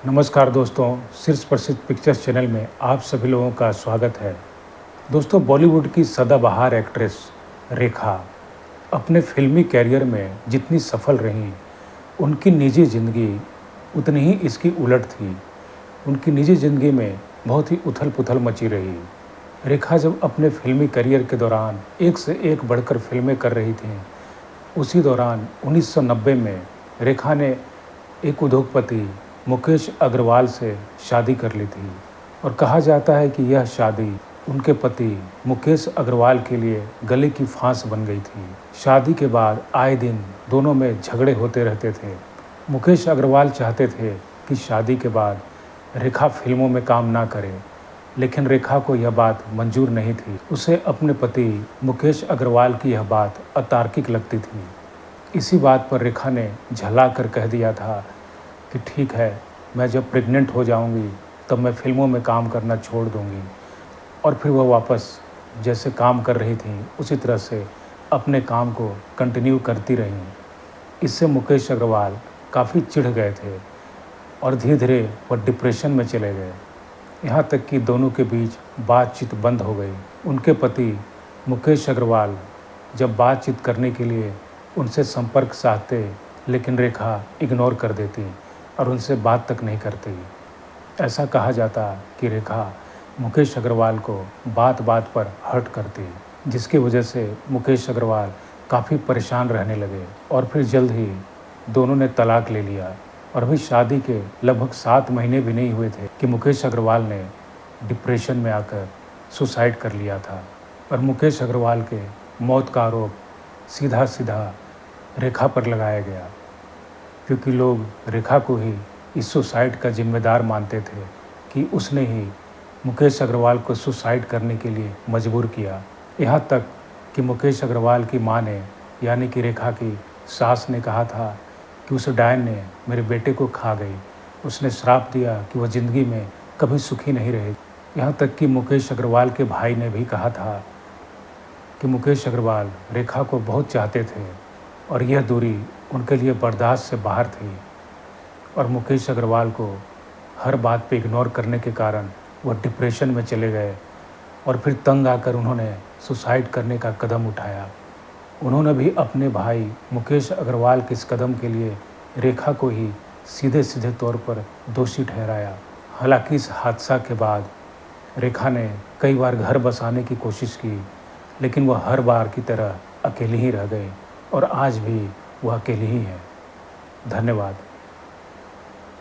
नमस्कार दोस्तों, शीर्ष प्रसिद्ध पिक्चर्स चैनल में आप सभी लोगों का स्वागत है। दोस्तों, बॉलीवुड की सदाबहार एक्ट्रेस रेखा अपने फिल्मी कैरियर में जितनी सफल रहीं, उनकी निजी ज़िंदगी उतनी ही इसकी उलट थी। उनकी निजी ज़िंदगी में बहुत ही उथल-पुथल मची रही। रेखा जब अपने फिल्मी करियर के दौरान एक से एक बढ़कर फिल्में कर रही थीं, उसी दौरान 1990 में रेखा ने एक उद्योगपति मुकेश अग्रवाल से शादी कर ली थी और कहा जाता है कि यह शादी उनके पति मुकेश अग्रवाल के लिए गले की फांस बन गई थी। शादी के बाद आए दिन दोनों में झगड़े होते रहते थे। मुकेश अग्रवाल चाहते थे कि शादी के बाद रेखा फिल्मों में काम ना करे, लेकिन रेखा को यह बात मंजूर नहीं थी। उसे अपने पति मुकेश अग्रवाल की यह बात अतार्किक लगती थी। इसी बात पर रेखा ने झल्ला कर कह दिया था कि ठीक है, मैं जब प्रेग्नेंट हो जाऊंगी तब मैं फिल्मों में काम करना छोड़ दूंगी। और फिर वह वापस जैसे काम कर रही थी उसी तरह से अपने काम को कंटिन्यू करती रहीं। इससे मुकेश अग्रवाल काफ़ी चिढ़ गए थे और धीरे धीरे वह डिप्रेशन में चले गए। यहाँ तक कि दोनों के बीच बातचीत बंद हो गई। उनके पति मुकेश अग्रवाल जब बातचीत करने के लिए उनसे संपर्क साधते, लेकिन रेखा इग्नोर कर देती और उनसे बात तक नहीं करती। ऐसा कहा जाता कि रेखा मुकेश अग्रवाल को बात बात पर हर्ट करती, जिसकी वजह से मुकेश अग्रवाल काफ़ी परेशान रहने लगे और फिर जल्द ही दोनों ने तलाक ले लिया। और अभी शादी के लगभग 7 महीने भी नहीं हुए थे कि मुकेश अग्रवाल ने डिप्रेशन में आकर सुसाइड कर लिया था। और मुकेश अग्रवाल के मौत का आरोप सीधा सीधा रेखा पर लगाया गया, क्योंकि लोग रेखा को ही इस सुसाइड का जिम्मेदार मानते थे कि उसने ही मुकेश अग्रवाल को सुसाइड करने के लिए मजबूर किया। यहाँ तक कि मुकेश अग्रवाल की मां ने, यानी कि रेखा की सास ने कहा था कि उस डायन ने मेरे बेटे को खा गई। उसने श्राप दिया कि वह ज़िंदगी में कभी सुखी नहीं रहेगी। यहाँ तक कि मुकेश अग्रवाल के भाई ने भी कहा था कि मुकेश अग्रवाल रेखा को बहुत चाहते थे और यह दूरी उनके लिए बर्दाश्त से बाहर थी। और मुकेश अग्रवाल को हर बात पे इग्नोर करने के कारण वह डिप्रेशन में चले गए और फिर तंग आकर उन्होंने सुसाइड करने का कदम उठाया। उन्होंने भी अपने भाई मुकेश अग्रवाल के इस कदम के लिए रेखा को ही सीधे सीधे तौर पर दोषी ठहराया। हालांकि इस हादसा के बाद रेखा ने कई बार घर बसाने की कोशिश की, लेकिन वह हर बार की तरह अकेली ही रह गई और आज भी वह अकेली ही है। धन्यवाद।